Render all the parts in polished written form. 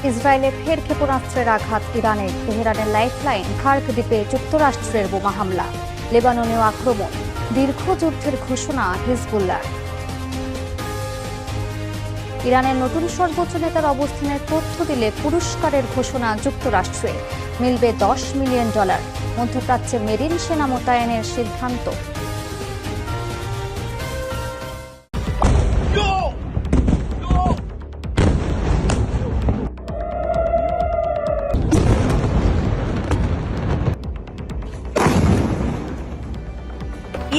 ইসরায়েলে ফের ক্ষেপণাস্ত্রের আঘাত ইরানের। তেহরানের লাইফলাইন খার্ক দ্বীপে যুক্তরাষ্ট্রের বোমা হামলা। লেবাননেও আক্রমণ। দীর্ঘ যুদ্ধের ঘোষণা হিজবুল্লাহ। ইরানের নতুন সর্বোচ্চ নেতার অবস্থানের তথ্য দিলে পুরস্কারের ঘোষণা যুক্তরাষ্ট্রে। মিলবে $10 মিলিয়ন। মধ্যপ্রাচ্যে মেরিন সেনা মোতায়েনের সিদ্ধান্ত।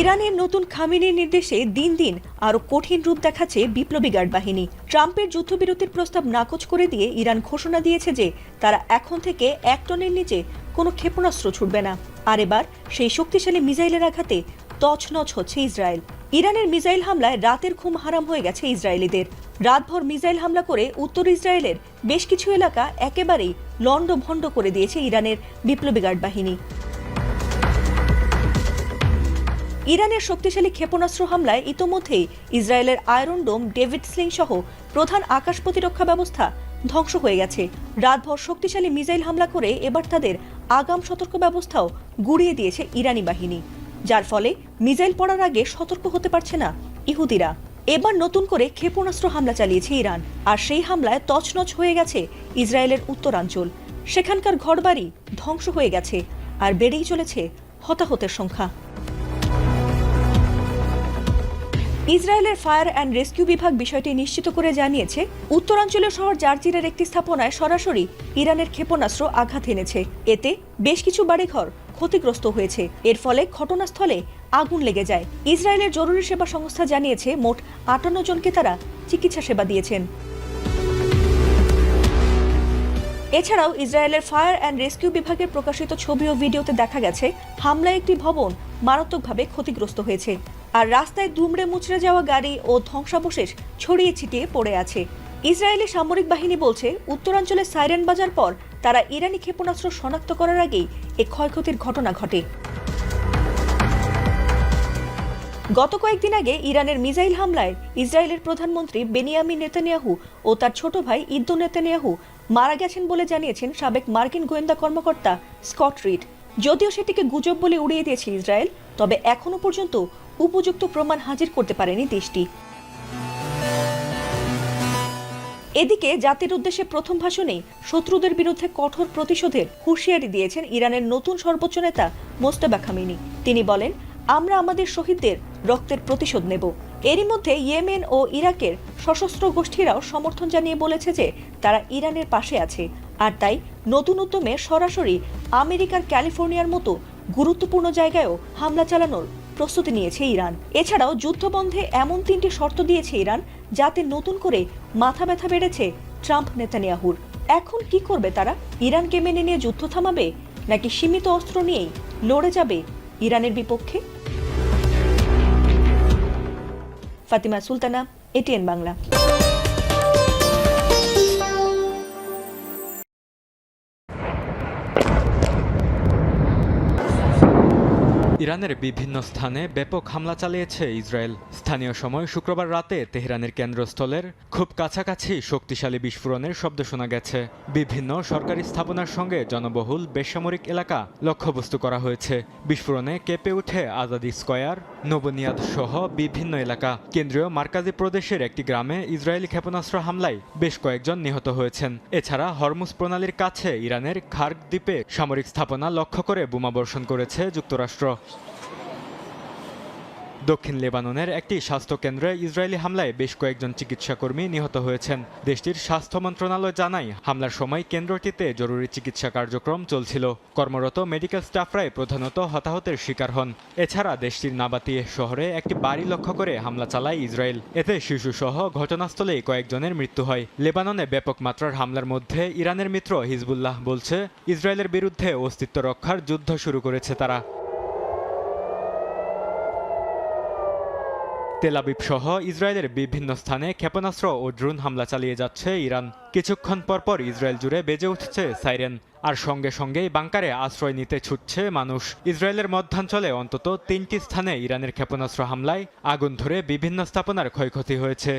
ইরানের নতুন খামেনির নির্দেশে দিন দিন আরো কঠিন রূপ দেখাচ্ছে বিপ্লবী গার্ড বাহিনী। ট্রাম্পের যুদ্ধবিরতির প্রস্তাব নাকচ করে দিয়ে ইরান ঘোষণা দিয়েছে যে তারা এখন থেকে 1 টনের নিচে কোনো ক্ষেপণাস্ত্র ছুড়বে না। আর এবার সেই শক্তিশালী মিসাইলের আঘাতে তছনছ হচ্ছে ইসরায়েল। ইরানের মিসাইল হামলায় রাতের ঘুম হারাম হয়ে গেছে ইসরায়েলিদের। রাতভর মিসাইল হামলা করে উত্তর ইসরায়েলের বেশ কিছু এলাকা একেবারেই লণ্ডভণ্ড করে দিয়েছে ইরানের বিপ্লবী গার্ড বাহিনী। ইরানের শক্তিশালী ক্ষেপণাস্ত্র হামলায় ইতোমধ্যেই ইসরায়েলের আয়রন ডোম, ডেভিড স্লিং সহ প্রধান আকাশ প্রতিরক্ষা ব্যবস্থা ধ্বংস হয়ে গেছে। রাতভর শক্তিশালী মিসাইল হামলা করে এবার তাদের আগাম সতর্ক ব্যবস্থাও গুড়িয়ে দিয়েছে ইরানি বাহিনী, যার ফলে মিসাইল পড়ার আগে সতর্ক হতে পারছে না ইহুদিরা। এবার নতুন করে ক্ষেপণাস্ত্র হামলা চালিয়েছে ইরান, আর সেই হামলায় তছনছ হয়ে গেছে ইসরায়েলের উত্তরাঞ্চল। সেখানকার ঘরবাড়ি ধ্বংস হয়ে গেছে, আর বেড়েই চলেছে হতাহতের সংখ্যা। ইসরায়েলের ফায়ার অ্যান্ড রেস্কিউ বিভাগ বিষয়টি নিশ্চিত করে জানিয়েছে, উত্তরাঞ্চলীয় শহর জার্জিরের একটি স্থাপনায় সরাসরি ইরানের ক্ষেপণাস্ত্র আঘাত এনেছে। এতে বেশ কিছু বাড়িঘর ক্ষতিগ্রস্ত হয়েছে। এর ফলে ঘটনাস্থলে আগুন লেগে যায়। ইসরায়েলের জরুরি সেবা সংস্থা জানিয়েছে মোট 58 জনকে তারা চিকিৎসা সেবা দিয়েছেন। এছাড়াও ইসরায়েলের ফায়ার অ্যান্ড রেস্কিউ বিভাগের প্রকাশিত ছবি ও ভিডিওতে দেখা গেছে হামলায় একটি ভবন মারাত্মকভাবে ক্ষতিগ্রস্ত হয়েছে, আর রাস্তায় দুমড়ে মুচড়ে যাওয়া গাড়ি ও ধ্বংসাবশেষ ছড়িয়ে ছিটিয়ে পড়ে আছে। ইসরায়েলি সামরিক বাহিনী বলছে, উত্তরাঞ্চলে সাইরেন বাজার পর তারা ইরানি ক্ষেপণাস্ত্র শনাক্ত করার আগেই এ ক্ষয়ক্ষতির ঘটনা ঘটে। গত কয়েকদিন আগে ইরানের মিসাইল হামলায় ইসরায়েলের প্রধানমন্ত্রী বেনিয়ামিন নেতানিয়াহু ও তার ছোট ভাই ইদ্দো নেতানিয়াহু মারা গেছেন বলে জানিয়েছেন সাবেক মার্কিন গোয়েন্দা কর্মকর্তা স্কট রিড। যদিও সেটিকে গুজব বলে উড়িয়ে দিয়েছে ইসরায়েল, তবে এখনো পর্যন্ত উপযুক্ত প্রমাণ হাজির করতে পারেনি দেশটি। এদিকে জাতির উদ্দেশ্যে প্রথম ভাষণে শত্রুদের বিরুদ্ধে কঠোর প্রতিশোধের হুঁশিয়ারি দিয়েছেন ইরানের নতুন সর্বোচ্চ নেতা মোজতবা খামেনি। তিনি বলেন, আমরা আমাদের শহীদদের রক্তের প্রতিশোধ নেব। এরই মধ্যে ইয়েমেন ও ইরাকের সশস্ত্র গোষ্ঠীরাও সমর্থন জানিয়ে বলেছে যে তারা ইরানের পাশে আছে, আর তাই নতুন উদ্যমে সরাসরি আমেরিকার ক্যালিফোর্নিয়ার মতো গুরুত্বপূর্ণ জায়গায়ও হামলা চালানোর প্রস্তুতি নিয়েছে ইরান। এছাড়াও যুদ্ধবন্ধে এমন 3টি শর্ত দিয়েছে ইরান, যাতে নতুন করে মাথা ব্যথা বেড়েছে ট্রাম্প নেতানিয়াহুর। এখন কি করবে তারা? ইরানকে মেনে নিয়ে যুদ্ধ থামাবে, নাকি সীমিত অস্ত্র নিয়েই লড়ে যাবে ইরানের বিপক্ষে? ফাতিমা সুলতানা, এটিএন বাংলা। ইরানের বিভিন্ন স্থানে ব্যাপক হামলা চালিয়েছে ইসরায়েল। স্থানীয় সময় শুক্রবার রাতে তেহরানের কেন্দ্রস্থলের খুব কাছাকাছি শক্তিশালী বিস্ফোরণের শব্দ শোনা গেছে। বিভিন্ন সরকারি স্থাপনার সঙ্গে জনবহুল বেসামরিক এলাকা লক্ষ্যবস্তু করা হয়েছে। বিস্ফোরণে কেঁপে ওঠে আজাদি স্কয়ার, নবনিয়াদ সহ বিভিন্ন এলাকা। কেন্দ্রীয় মার্কাজি প্রদেশের একটি গ্রামে ইসরায়েলি ক্ষেপণাস্ত্র হামলায় বেশ কয়েকজন নিহত হয়েছেন। এছাড়া হরমুজ প্রণালীর কাছে ইরানের খার্ক দ্বীপে সামরিক স্থাপনা লক্ষ্য করে বোমাবর্ষণ করেছে যুক্তরাষ্ট্র। দক্ষিণ লেবাননের একটি স্বাস্থ্য কেন্দ্রে ইসরায়েলি হামলায় বেশ কয়েকজন চিকিৎসাকর্মী নিহত হয়েছেন। দেশটির স্বাস্থ্য মন্ত্রণালয় জানায়, হামলার সময় কেন্দ্রটিতে জরুরি চিকিৎসা কার্যক্রম চলছিল। কর্মরত মেডিকেল স্টাফরাই প্রধানত হতাহতের শিকার হন। এছাড়া দেশটির নাবাতিয়ে শহরে একটি বাড়ি লক্ষ্য করে হামলা চালায় ইসরায়েল। এতে শিশুসহ ঘটনাস্থলেই কয়েকজনের মৃত্যু হয়। লেবাননে ব্যাপক মাত্রার হামলার মধ্যে ইরানের মিত্র হিজবুল্লাহ বলছে, ইসরায়েলের বিরুদ্ধে অস্তিত্ব রক্ষার যুদ্ধ শুরু করেছে তারা। তেল আবিব সহ ইসরায়েলের বিভিন্ন স্থানে ক্ষেপণাস্ত্র ও ড্রোন হামলা চালিয়ে যাচ্ছে ইরান। কিছুক্ষণ পরপর ইসরায়েল জুড়ে বেজে উঠছে সাইরেন, আর সঙ্গে সঙ্গেই বাংকারে আশ্রয় নিতে ছুটছে মানুষ। ইসরায়েলের মধ্যাঞ্চলে অন্তত 3টি স্থানে ইরানের ক্ষেপণাস্ত্র হামলায় আগুন ধরে বিভিন্ন স্থাপনার ক্ষয়ক্ষতি হয়েছে।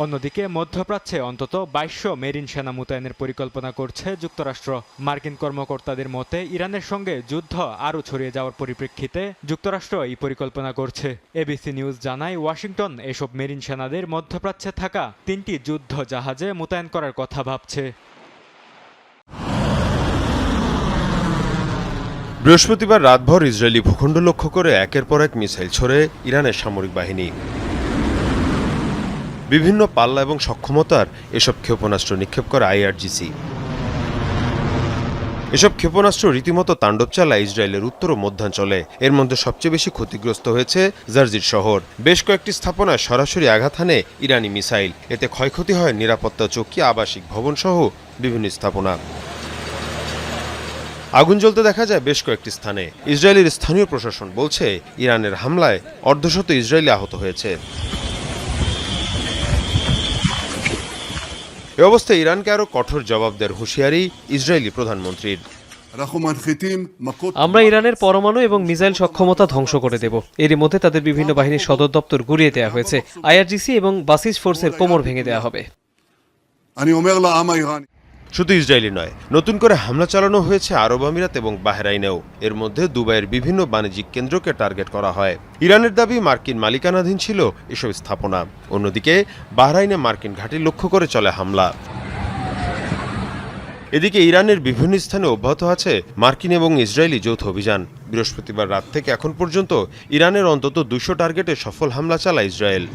অন্যদিকে মধ্যপ্রাচ্যে অন্তত 2200 মেরিন সেনা মোতায়েনের পরিকল্পনা করছে যুক্তরাষ্ট্র। মার্কিন কর্মকর্তাদের মতে ইরানের সঙ্গে যুদ্ধ আরও ছড়িয়ে যাওয়ার পরিপ্রেক্ষিতে যুক্তরাষ্ট্র এই পরিকল্পনা করছে। এবিসি নিউজ জানায়, ওয়াশিংটন এসব মেরিন সেনাদের মধ্যপ্রাচ্যে থাকা 3টি যুদ্ধ জাহাজে মোতায়েন করার কথা ভাবছে। বৃহস্পতিবার রাতভর ইসরায়েলি ভূখণ্ড লক্ষ্য করে একের পর এক মিসাইল ছোড়ে ইরানের সামরিক বাহিনী। বিভিন্ন পাল্লা এবং সক্ষমতার এসব ক্ষেপণাস্ত্র নিক্ষেপ করে IRGC। এসব ক্ষেপণাস্ত্র রীতিমতো তাণ্ডব চালায় ইসরায়েলের উত্তর ও মধ্যাঞ্চলে। এর মধ্যে সবচেয়ে বেশি ক্ষতিগ্রস্ত হয়েছে জার্জির শহর। বেশ কয়েকটি স্থাপনায় সরাসরি আঘাত হানে ইরানি মিসাইল। এতে ক্ষয়ক্ষতি হয় নিরাপত্তা চৌকি, আবাসিক ভবনসহ বিভিন্ন স্থাপনা। আগুন জ্বলতে দেখা যায় বেশ কয়েকটি স্থানে। ইসরায়েলের স্থানীয় প্রশাসন বলছে, ইরানের হামলায় অর্ধশত ইসরায়েলি আহত হয়েছে। এ অবস্থায় ইরানকে আরও কঠোর জবাব দেওয়ার হুঁশিয়ারি ইসরায়েলি প্রধানমন্ত্রীর। আমরা ইরানের পরমাণু এবং মিসাইল সক্ষমতা ধ্বংস করে দেব। এরই মধ্যে তাদের বিভিন্ন বাহিনীর সদর দপ্তর গুড়িয়ে দেওয়া হয়েছে। IRGC এবং বাসিস ফোর্সের কোমর ভেঙে দেওয়া হবে। শুধু ইসরায়েলি নয়, নতুন করে হামলা চালানো হয়েছে আরব আমিরাত এবং বাহরাইনেও। এর মধ্যে দুবাইয়ের বিভিন্ন বাণিজ্যিক কেন্দ্রকে টার্গেট করা হয়। ইরানের দাবি মার্কিন মালিকানাধীন ছিল এসব স্থাপনা। অন্যদিকে বাহরাইনে মার্কিন ঘাঁটি লক্ষ্য করে চলে হামলা। এদিকে ইরানের বিভিন্ন স্থানে অব্যাহত আছে মার্কিন এবং ইসরায়েলি যৌথ অভিযান। বৃহস্পতিবার রাত থেকে এখন পর্যন্ত ইরানের অন্তত 200 টার্গেটে সফল হামলা চালায় ইসরায়েল।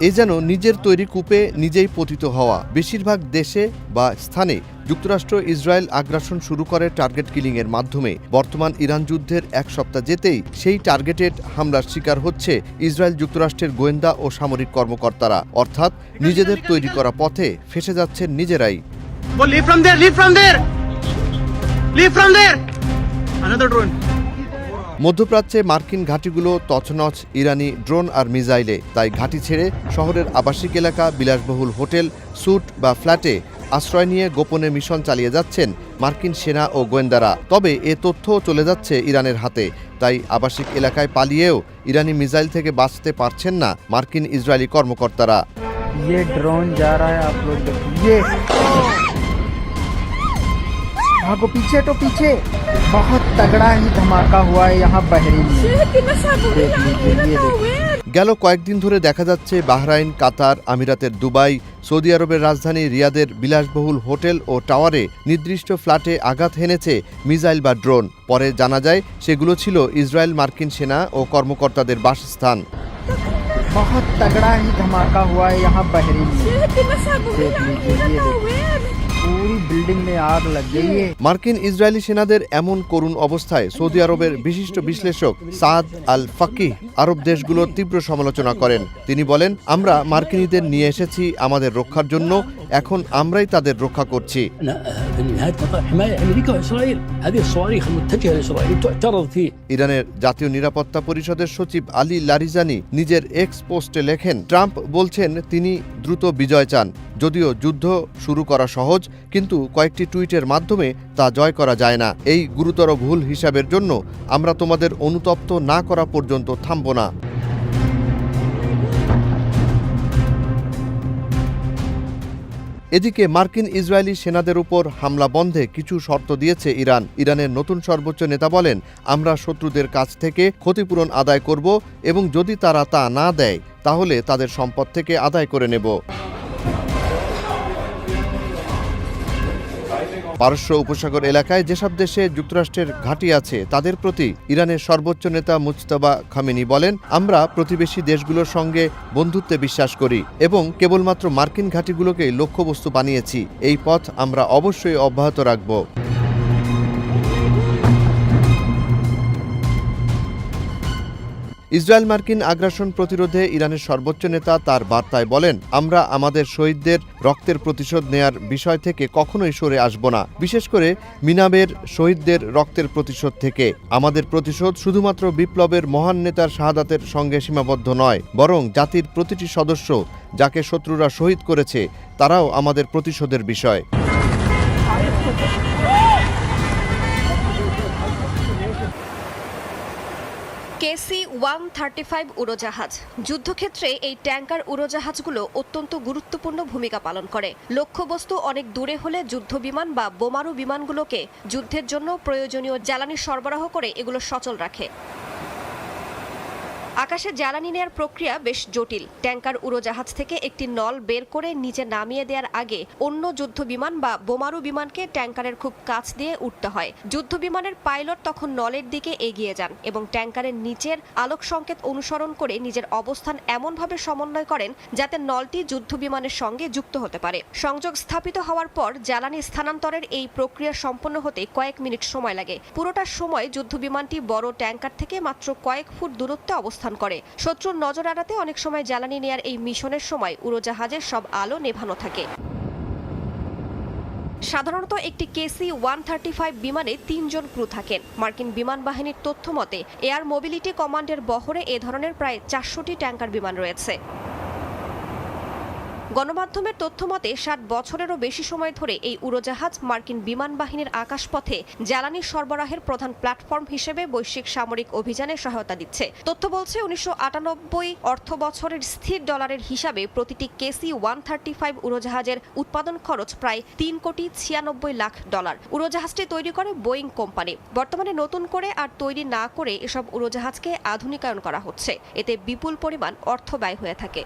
এ যেন নিজের তৈরি কূপে নিজেই পতিত হওয়া। বেশিরভাগ দেশে বা স্থানে যুক্তরাষ্ট্র ইসরায়েল আগ্রাসন শুরু করে টার্গেট কিলিংয়ের মাধ্যমে। বর্তমান ইরান যুদ্ধের এক সপ্তাহ যেতেই সেই টার্গেটেড হামলার শিকার হচ্ছে ইসরায়েল যুক্তরাষ্ট্রের গোয়েন্দা ও সামরিক কর্মকর্তারা। অর্থাৎ নিজেদের তৈরি করা পথে ফেঁসে যাচ্ছেন নিজেরাই। মধ্যপ্রাচ্যে মার্কিন ঘাঁটিগুলো তছনছ ইরানি ড্রোন আর মিসাইলে। তাই ঘাঁটি ছেড়ে শহরের আবাসিক এলাকা, বিলাসবহুল হোটেল, স্যুট বা ফ্ল্যাটে আশ্রয় নিয়ে গোপনে মিশন চালিয়ে যাচ্ছেন মার্কিন সেনা ও গোয়েন্দারা। তবে এ তথ্যও চলে যাচ্ছে ইরানের হাতে। তাই আবাসিক এলাকায় পালিয়েও ইরানি মিসাইল থেকে বাঁচতে পারছেন না মার্কিন ইসরায়েলি কর্মকর্তারা। ये ड्रोन जा रहा है, आप लोग देखिए, भागो पीछे तो पीछे। बहुत तगड़ा ही धमाका हुआ है यहाँ बहरीन में। গেল কয়েকদিন ধরে দেখা যাচ্ছে বাহরাইন, কাতার, আমিরাতের দুবাই, সৌদি আরবের রাজধানী রিয়াদের বিলাসবহুল হোটেল ও টাওয়ারে নির্দিষ্ট ফ্ল্যাটে আঘাত হেনেছে মিসাইল বা ড্রোন। পরে জানা যায় সেগুলো ছিল ইসরায়েল মার্কিন সেনা ও কর্মকর্তাদের বাসস্থান। बहुत तगड़ा ही धमाका हुआ है यहाँ बहरीन में। पूरी बिल्डिंग में आग लग गई है। মার্কিন ইসরায়েলি সেনাদের এমন করুণ অবস্থায় সৌদি আরবের বিশিষ্ট বিশ্লেষক সাদ আল ফাকিহ আরব দেশগুলোর তীব্র সমালোচনা করেন। তিনি বলেন, আমরা মার্কিনীদের নিয়ে এসেছি আমাদের রক্ষার জন্য, এখন আমরাই তাদের রক্ষা করছি। ইরানের জাতীয় নিরাপত্তা পরিষদের সচিব আলী লারিজানি নিজের এক্স পোস্টে লেখেন, ট্রাম্প বলছেন তিনি দ্রুত বিজয় চান। যদিও যুদ্ধ শুরু করা সহজ, কিন্তু কয়েকটি টুইটের মাধ্যমে তা জয় করা যায় না। এই গুরুতর ভুল হিসাবের জন্য আমরা তোমাদের অনুতপ্ত না করা পর্যন্ত থামব না। এদিকে মার্কিন ইসরায়েলি সেনাদের উপর হামলা বন্ধে কিছু শর্ত দিয়েছে ইরান। ইরানের নতুন সর্বোচ্চ নেতা বলেন, আমরা শত্রুদের কাছ থেকে ক্ষতিপূরণ আদায় করব এবং যদি তারা তা না দেয় তাহলে তাদের সম্পদ থেকে আদায় করে নেব। পারস্য উপসাগর এলাকায় যেসব দেশে যুক্তরাষ্ট্রের ঘাঁটি আছে তাদের প্রতি ইরানের সর্বোচ্চ নেতা মুজতবা খামেনি বলেন, আমরা প্রতিবেশী দেশগুলোর সঙ্গে বন্ধুত্বে বিশ্বাস করি এবং কেবলমাত্র মার্কিন ঘাঁটিগুলোকেই লক্ষ্যবস্তু বানিয়েছি। এই পথ আমরা অবশ্যই অব্যাহত রাখব। ইসরায়েল মার্কিন আগ্রাসন প্রতিরোধে ইরানের সর্বোচ্চ নেতা তার বার্তায় বলেন, আমরা আমাদের শহীদদের রক্তের প্রতিশোধ নেয়ার বিষয় থেকে কখনোই সরে আসব না, বিশেষ করে মিনাবের শহীদদের রক্তের প্রতিশোধ থেকে। আমাদের প্রতিশোধ শুধুমাত্র বিপ্লবের মহান নেতার শাহাদাতের সঙ্গে সীমাবদ্ধ নয়, বরং জাতির প্রতিটি সদস্য যাকে শত্রুরা শহীদ করেছে তারাও আমাদের প্রতিশোধের বিষয়। KC-135 উড়োজাহাজ। যুদ্ধক্ষেত্রে এই ট্যাঙ্কার উড়োজাহাজগুলো অত্যন্ত গুরুত্বপূর্ণ ভূমিকা পালন করে। লক্ষ্যবস্তু অনেক দূরে হলে যুদ্ধবিমান বা বোমারু বিমানগুলোকে যুদ্ধের জন্য প্রয়োজনীয় জ্বালানি সরবরাহ করে এগুলো সচল রাখে। আকাশে জ্বালানি নেয়ার প্রক্রিয়া বেশ জটিল। ট্যাঙ্কার উড়োজাহাজ থেকে একটি নল বের করে নিচে নামিয়ে দেওয়ার আগে অন্য যুদ্ধ বিমান বা বোমারু বিমানকে ট্যাঙ্কারের খুব কাছ দিয়ে উঠতে হয়। যুদ্ধ বিমানের পাইলট তখন নলের দিকে এগিয়ে যান এবং ট্যাঙ্কারের নিচের আলোক সংকেত অনুসরণ করে নিজের অবস্থান এমনভাবে সমন্বয় করেন যাতে নলটি যুদ্ধ বিমানের সঙ্গে যুক্ত হতে পারে। সংযোগ স্থাপিত হওয়ার পর জ্বালানি স্থানান্তরের এই প্রক্রিয়া সম্পন্ন হতে কয়েক মিনিট সময় লাগে। পুরোটা সময় যুদ্ধ বিমানটি বড় ট্যাঙ্কার থেকে মাত্র কয়েক ফুট দূরত্বে অবস্থান করে। শত্রুর নজর এড়াতে অনেক সময় জ্বালানি নেয়ার এই মিশনের সময় উড়োজাহাজের সব আলো নেভানো থাকে। সাধারণত একটি KC-135 বিমানে ৩ জন ক্রু থাকেন। মার্কিন বিমান বাহিনীর তথ্য মতে এয়ার মোবিলিটি কমান্ডের বহরে এ ধরনের প্রায় ৪০০টি ট্যাঙ্কার বিমান রয়েছে। গণমাধ্যমের তথ্য মতে ৬০ বছরেরও বেশি সময় ধরে এই উড়োজাহাজ মার্কিন বিমান বাহিনীর আকাশপথে জ্বালানি সরবরাহের প্রধান প্ল্যাটফর্ম হিসেবে বৈশ্বিক সামরিক অভিযানে সহায়তা দিচ্ছে। তথ্য বলছে ১৯৯৮ অর্থ বছরের স্থির ডলারের হিসাবে প্রতিটি KC-135 উড়োজাহাজের উৎপাদন খরচ প্রায় $৩,৯৬,০০,০০০। উড়োজাহাজটি তৈরি করে বোয়িং কোম্পানি। বর্তমানে নতুন করে আর তৈরি না করে এসব উড়োজাহাজকে আধুনিকায়ন করা হচ্ছে। এতে বিপুল পরিমাণ অর্থ ব্যয় হয়ে থাকে।